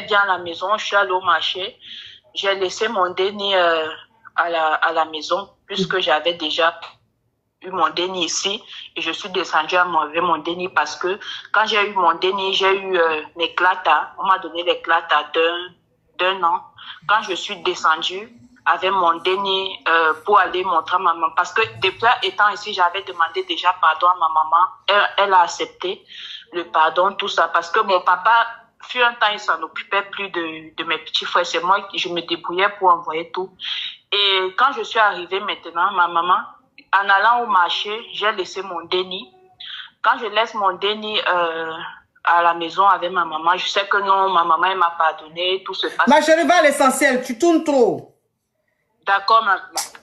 dit à la maison, je suis allée au marché. J'ai laissé mon déni à la maison, puisque j'avais déjà eu mon déni ici. Et je suis descendue à m'enlever mon déni parce que quand j'ai eu mon déni, j'ai eu mes clatas. On m'a donné les clatas d'un an. Quand je suis descendue avec mon déni pour aller montrer à ma maman, parce que depuis étant ici, j'avais demandé déjà pardon à ma maman. Elle a accepté le pardon, tout ça, parce que mon papa, fut un temps, il s'en occupait plus de mes petits frères. C'est moi qui je me débrouillais pour envoyer tout. Et quand je suis arrivée maintenant, ma maman, en allant au marché, j'ai laissé mon déni. Quand je laisse mon déni à la maison avec ma maman, je sais que non, ma maman, elle m'a pardonné, tout se passe. Ma chérie, va à l'essentiel, tu tournes trop. D'accord,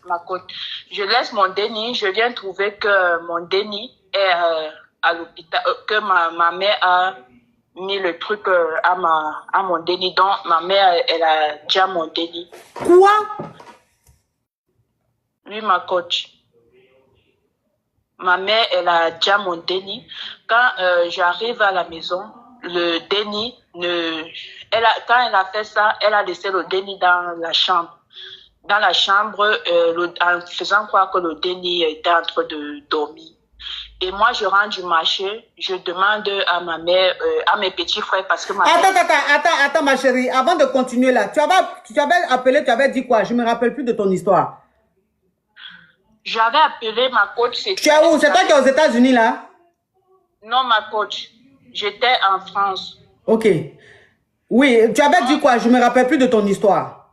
ma côte. Je laisse mon déni, je viens trouver que mon déni est à l'hôpital, que ma mère a mis le truc à mon déni. Donc, ma mère, elle a déjà mon déni. Quoi? Oui, ma coach. Ma mère, elle a déjà mon déni. Quand j'arrive à la maison, le déni, quand elle a fait ça, elle a laissé le déni dans la chambre. Dans la chambre, en faisant croire que le déni était en train de dormir. Et moi, je rentre du marché, je demande à ma mère, à mes petits frères, parce que ma mère... Attends, ma chérie, avant de continuer là, tu avais appelé, tu avais dit quoi? Je ne me rappelle plus de ton histoire. J'avais appelé ma coach. Tu es où? C'est toi qui es aux États-Unis là? Non, ma coach. J'étais en France. Ok. Oui, tu avais dit quoi? Je ne me rappelle plus de ton histoire.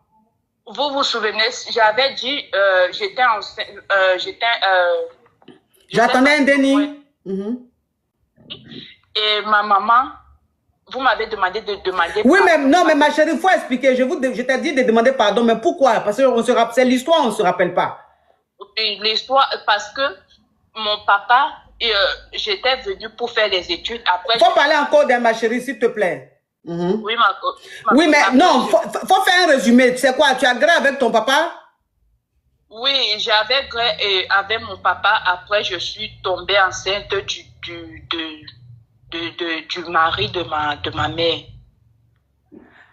Vous vous souvenez, j'avais dit, j'étais j'attendais un déni. Et ma maman, vous m'avez demandé de demander... Oui, mais non, mais ma chérie, il faut expliquer. Je t'ai dit de demander pardon, mais pourquoi? Parce que c'est l'histoire, on ne se rappelle pas. L'histoire, parce que mon papa, j'étais venue pour faire les études. Après, faut parler encore de ma chérie, s'il te plaît. Oui, oui, mais non, faut faire un résumé. Tu sais quoi? Tu as gré avec ton papa? Oui, j'avais gré avec mon papa. Après, je suis tombée enceinte du mari de ma mère.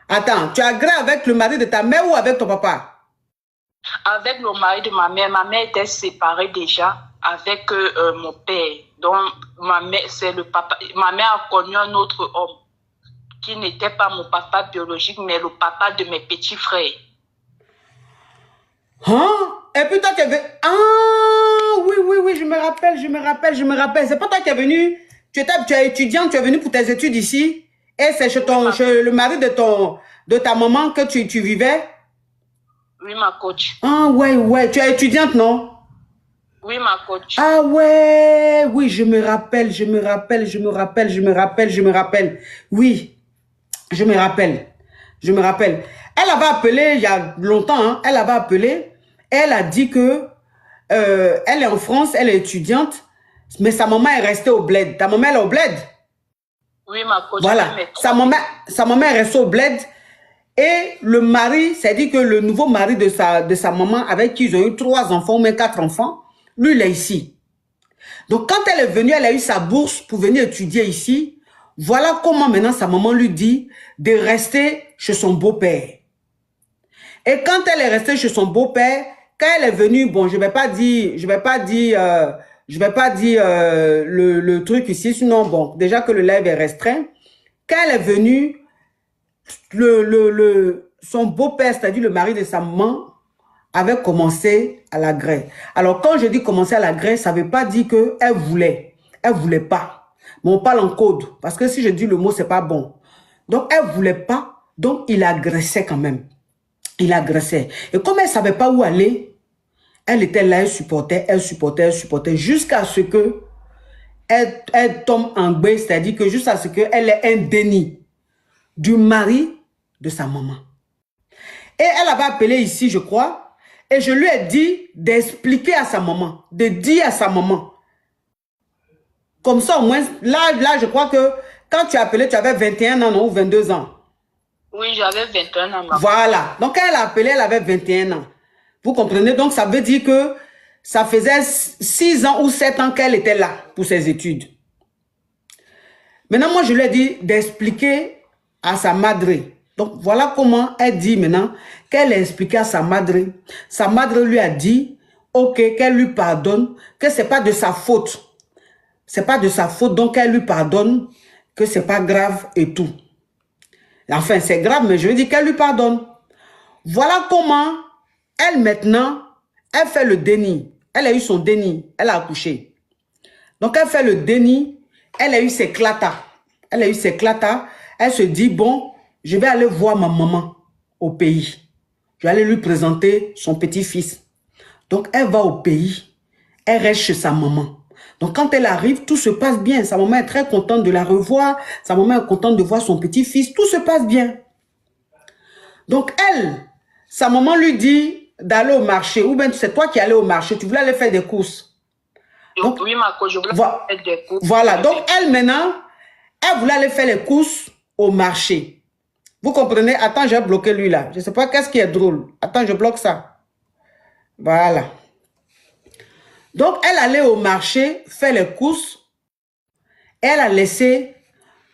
Attends, tu as gré avec le mari de ta mère ou avec ton papa? Avec le mari de ma mère. Ma mère était séparée déjà avec mon père. Donc, ma mère, c'est le papa. Ma mère a connu un autre homme qui n'était pas mon papa biologique, mais le papa de mes petits frères. Hein? Et puis toi, tu es venu... Ah, oui, je me rappelle. C'est pas toi qui es venu... Tu es étudiante, tu es venu pour tes études ici. Et c'est chez le mari de ta maman que tu vivais? Oui, ma coach. Ah, ouais. Tu es étudiante, non? Oui, ma coach. Ah, ouais. Oui, je me rappelle. Oui, je me rappelle. Elle avait appelé il y a longtemps, hein, elle avait appelé. Elle a dit que elle est en France, elle est étudiante, mais sa maman est restée au bled. Ta maman, elle est au bled? Oui, ma coach. Voilà. Sa maman est restée au bled. Et le mari, c'est-à-dire que le nouveau mari de sa maman, avec qui ils ont eu 3 enfants, ou même 4 enfants, lui, il est ici. Donc, quand elle est venue, elle a eu sa bourse pour venir étudier ici. Voilà comment maintenant sa maman lui dit de rester chez son beau-père. Et quand elle est restée chez son beau-père, quand elle est venue, bon, je vais pas dire le truc ici, sinon, bon, déjà que le live est restreint. Quand elle est venue, son beau-père, c'est-à-dire le mari de sa maman, avait commencé à la greffe. Alors, quand je dis commencer à la greffe, ça ne veut pas dire qu'elle voulait. Elle ne voulait pas. Mais on parle en code. Parce que si je dis le mot, ce n'est pas bon. Donc, elle ne voulait pas. Donc, il agressait quand même. Il agressait. Et comme elle ne savait pas où aller, elle était là, elle supportait, jusqu'à ce que elle tombe en bain, c'est-à-dire que jusqu'à ce qu'elle ait un déni du mari de sa maman. Et elle avait appelé ici, je crois, et je lui ai dit d'expliquer à sa maman, de dire à sa maman. Comme ça, au moins, là, je crois que quand tu as appelé, tu avais 21 ans, non, ou 22 ans. Oui, j'avais 21 ans. Voilà. Donc, quand elle a appelé, elle avait 21 ans. Vous comprenez? Donc, ça veut dire que ça faisait 6 ans ou 7 ans qu'elle était là pour ses études. Maintenant, moi, je lui ai dit d'expliquer à sa madre. Donc, voilà comment elle dit maintenant qu'elle a expliqué à sa madre. Sa madre lui a dit, ok, qu'elle lui pardonne, que ce n'est pas de sa faute. Ce n'est pas de sa faute, donc elle lui pardonne, que ce n'est pas grave et tout. Enfin, c'est grave, mais je veux dire qu'elle lui pardonne. Voilà comment elle, maintenant, elle fait le déni. Elle a eu son déni. Elle a accouché. Donc, elle fait le déni. Elle a eu ses clatas. Elle a eu ses clatas. Elle se dit, bon, je vais aller voir ma maman au pays. Je vais aller lui présenter son petit-fils. Donc, elle va au pays. Elle reste chez sa maman. Donc, quand elle arrive, tout se passe bien. Sa maman est très contente de la revoir. Sa maman est contente de voir son petit-fils. Tout se passe bien. Donc, elle, sa maman lui dit d'aller au marché. Ou bien, c'est toi qui allais au marché. Tu voulais aller faire des courses. Donc, oui, ma coach, je voulais faire des courses. Voilà. Donc, elle, maintenant, elle voulait aller faire les courses au marché. Vous comprenez? Attends, j'ai bloqué lui là. Je ne sais pas qu'est-ce qui est drôle. Attends, je bloque ça. Voilà. Donc, elle allait au marché faire les courses. Elle a laissé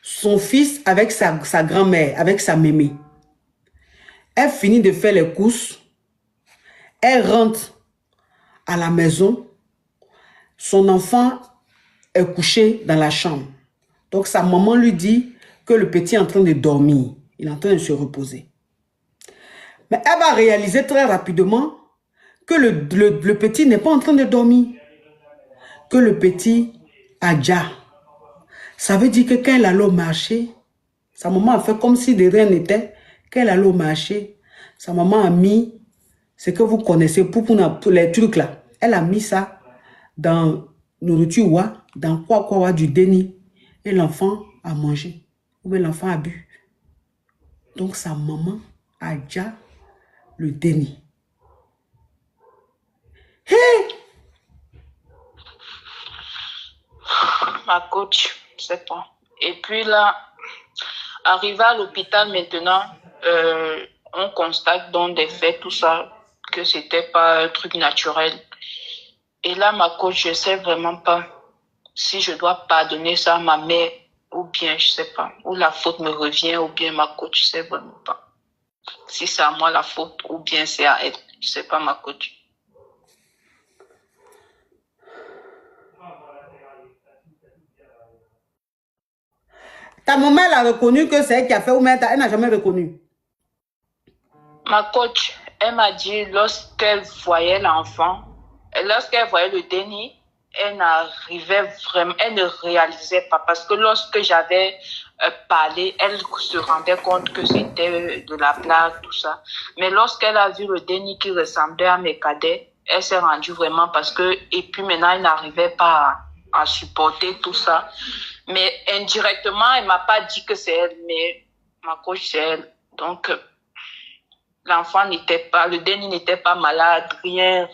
son fils avec sa grand-mère, avec sa mémé. Elle finit de faire les courses. Elle rentre à la maison. Son enfant est couché dans la chambre. Donc, sa maman lui dit que le petit est en train de dormir. Il est en train de se reposer. Mais elle va réaliser très rapidement que le petit n'est pas en train de dormir. Que le petit a déjà. Ça veut dire que quand elle allait au marché, sa maman a fait comme si de rien n'était. Quand elle allait au marché, sa maman a mis ce que vous connaissez pour les trucs là. Elle a mis ça dans nourriture dans quoi du déni. Et l'enfant a mangé. Ou bien l'enfant a bu. Donc sa maman a déjà le déni. Hey! Ma coach, je sais pas. Et puis là, arrivé à l'hôpital maintenant, on constate dans des faits, tout ça, que c'était pas un truc naturel. Et là, ma coach, je sais vraiment pas si je dois pardonner ça à ma mère ou bien, je sais pas, ou la faute me revient ou bien ma coach, je sais vraiment pas. Si c'est à moi la faute ou bien c'est à elle, je sais pas, ma coach. Ta maman, elle a reconnu que c'est elle qui a fait ou mais elle n'a jamais reconnu. Ma coach, elle m'a dit lorsqu'elle voyait l'enfant, lorsqu'elle voyait le déni, elle n'arrivait vraiment, elle ne réalisait pas parce que lorsque j'avais parlé, elle se rendait compte que c'était de la blague, tout ça. Mais lorsqu'elle a vu le déni qui ressemblait à mes cadets, elle s'est rendue vraiment parce que, et puis maintenant, elle n'arrivait pas à supporter tout ça. Mais indirectement, elle m'a pas dit que c'est elle, mais ma coach, c'est elle. Donc, l'enfant n'était pas, le déni n'était pas malade, rien.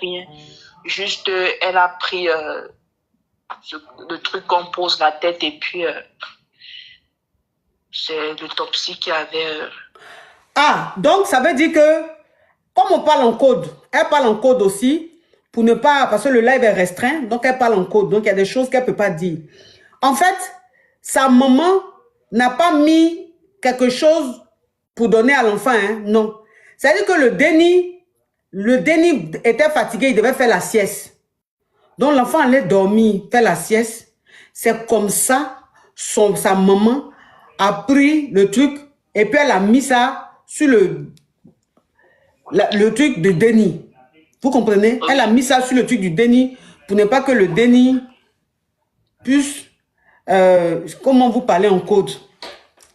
Juste, elle a pris le truc qu'on pose la tête et puis c'est l'autopsie qui avait... Ah, donc ça veut dire que, comme on parle en code, elle parle en code aussi, pour ne pas, parce que le live est restreint, donc elle parle en code, donc il y a des choses qu'elle ne peut pas dire. En fait, sa maman n'a pas mis quelque chose pour donner à l'enfant, hein, non. C'est-à-dire que le déni était fatigué, il devait faire la sieste. Donc l'enfant allait dormir, faire la sieste. C'est comme ça, sa maman a pris le truc et puis elle a mis ça sur le truc de déni. Vous comprenez? Elle a mis ça sur le truc du déni pour ne pas que le déni puisse... comment vous parlez en code?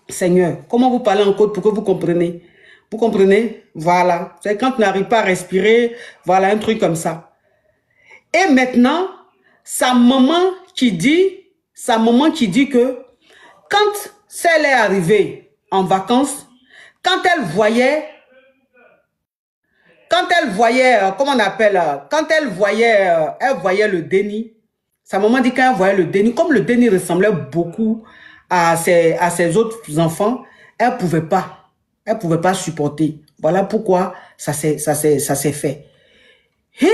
Seigneur, comment vous parlez en code pour que vous compreniez? Vous comprenez? Voilà. C'est quand tu n'arrives pas à respirer, voilà, un truc comme ça. Et maintenant, sa maman qui dit que quand elle est arrivée en vacances, quand elle voyait, comment on appelle, quand elle voyait le déni, sa maman dit quand elle voyait le déni, comme le déni ressemblait beaucoup à ses autres enfants, elle ne pouvait pas supporter. Voilà pourquoi ça s'est fait. Hey!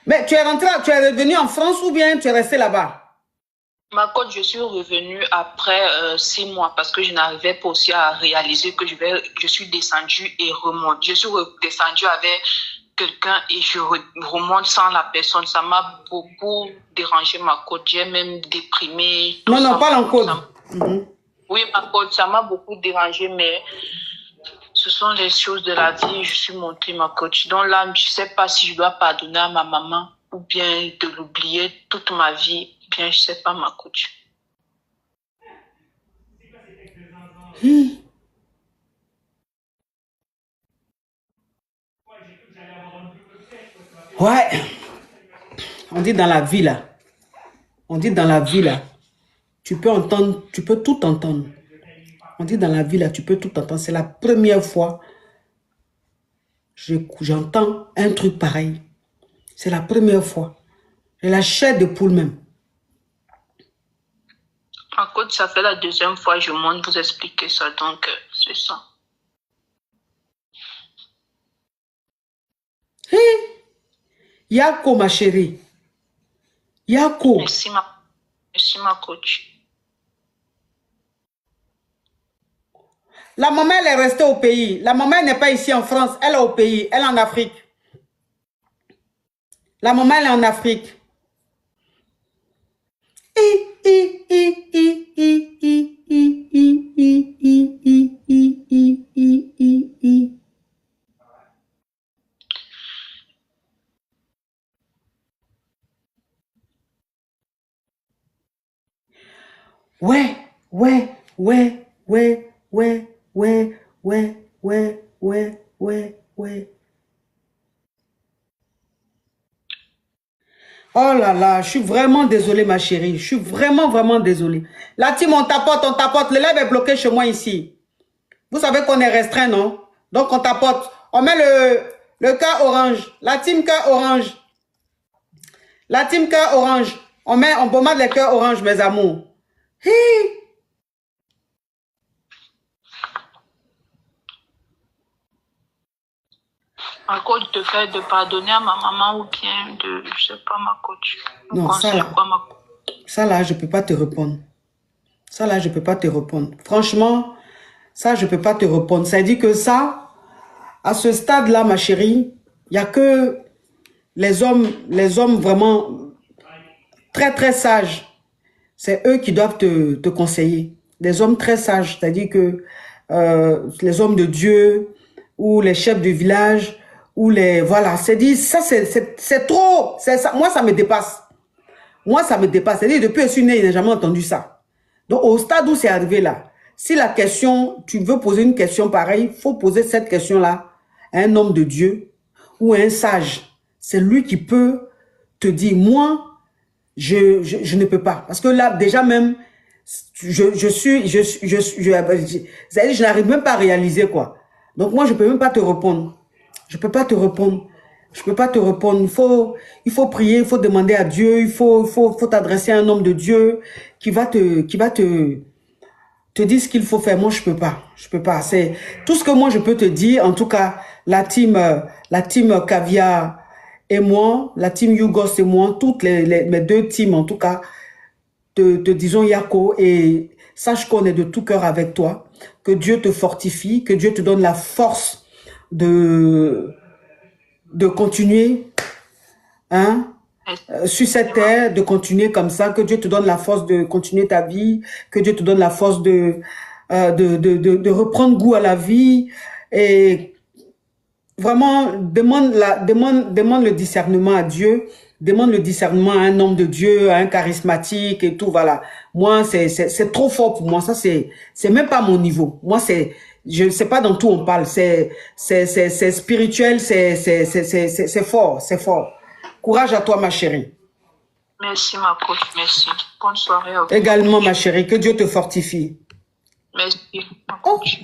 Mais tu es revenu en France ou bien tu es resté là-bas? Ma coach, je suis revenue après 6 mois parce que je n'arrivais pas aussi à réaliser que je suis descendue et remonte. Je suis descendue avec quelqu'un et je remonte sans la personne. Ça m'a beaucoup dérangé, ma coach. J'ai même déprimé. Non, non, parle en code. Oui, ma coach, ça m'a beaucoup dérangé, mais ce sont les choses de la vie. Je suis montée, ma coach. Donc là, je ne sais pas si je dois pardonner à ma maman ou bien de l'oublier toute ma vie. Bien, je sais pas, ma coach. Ouais. On dit dans la vie là. On dit dans la vie là. Tu peux entendre, tu peux tout entendre. On dit dans la vie là, tu peux tout entendre. C'est la première fois j'entends un truc pareil. C'est la première fois. J'ai la chair de poule même. En coach, ça fait la deuxième fois que je monte vous expliquer ça, donc c'est ça. Hey, Yako, ma chérie. Yako. Merci, ma coach. La maman, elle est restée au pays. La maman n'est pas ici en France. Elle est au pays. Elle est en Afrique. La maman, elle est en Afrique. Ouais, ouais, ouais, ouais, ouais, ouais, ouais, ouais, ouais, ouais, ouais. Oh là là, je suis vraiment désolée, ma chérie. Je suis vraiment, vraiment désolée. La team, on tapote, on tapote. Le live est bloqué chez moi ici. Vous savez qu'on est restreint, non? Donc, on tapote. On met le cœur orange. La team cœur orange. La team cœur orange. On pommade les cœurs orange, mes amours. Hi. Ma coach te fait de pardonner à ma maman ou bien de, je sais pas, ma coach. Non, ça là, quoi, ma... ça là, je peux pas te répondre. Ça là, je peux pas te répondre. Franchement, ça, je peux pas te répondre. Ça dit que ça, à ce stade-là, ma chérie, il n'y a que les hommes vraiment très, très sages. C'est eux qui doivent te conseiller. Des hommes très sages, c'est-à-dire que les hommes de Dieu ou les chefs de village ou les... Voilà, c'est dit, ça c'est trop. Ça, moi, ça me dépasse. Moi, ça me dépasse. C'est-à-dire, depuis que je suis née, je n'ai jamais entendu ça. Donc, au stade où c'est arrivé là, si la question, tu veux poser une question pareille, il faut poser cette question-là à un homme de Dieu ou à un sage. C'est lui qui peut te dire, moi, je ne peux pas. Parce que là, déjà même, je n'arrive même pas à réaliser quoi. Donc moi, je peux même pas te répondre. Je peux pas te répondre. Je peux pas te répondre. Il faut prier, il faut demander à Dieu, il faut t'adresser à un homme de Dieu qui va te dire ce qu'il faut faire. Moi, je peux pas. Je peux pas. C'est tout ce que moi je peux te dire. En tout cas, la team Caviar et moi, la team Yougos et moi, toutes mes deux teams, en tout cas, te disons Yako, et sache qu'on est de tout cœur avec toi, que Dieu te fortifie, que Dieu te donne la force de continuer, hein, sur cette terre, de continuer comme ça, que Dieu te donne la force de continuer ta vie, que Dieu te donne la force de reprendre goût à la vie, et vraiment, demande le discernement à Dieu, demande le discernement à un homme de Dieu, à un charismatique et tout, voilà. Moi, c'est trop fort pour moi, ça c'est même pas mon niveau. Moi, je ne sais pas dans tout on parle, c'est spirituel, c'est fort, c'est fort. Courage à toi, ma chérie. Merci, ma coach, merci. Bonne soirée. Également, ma chérie, que Dieu te fortifie. Merci, ma coach.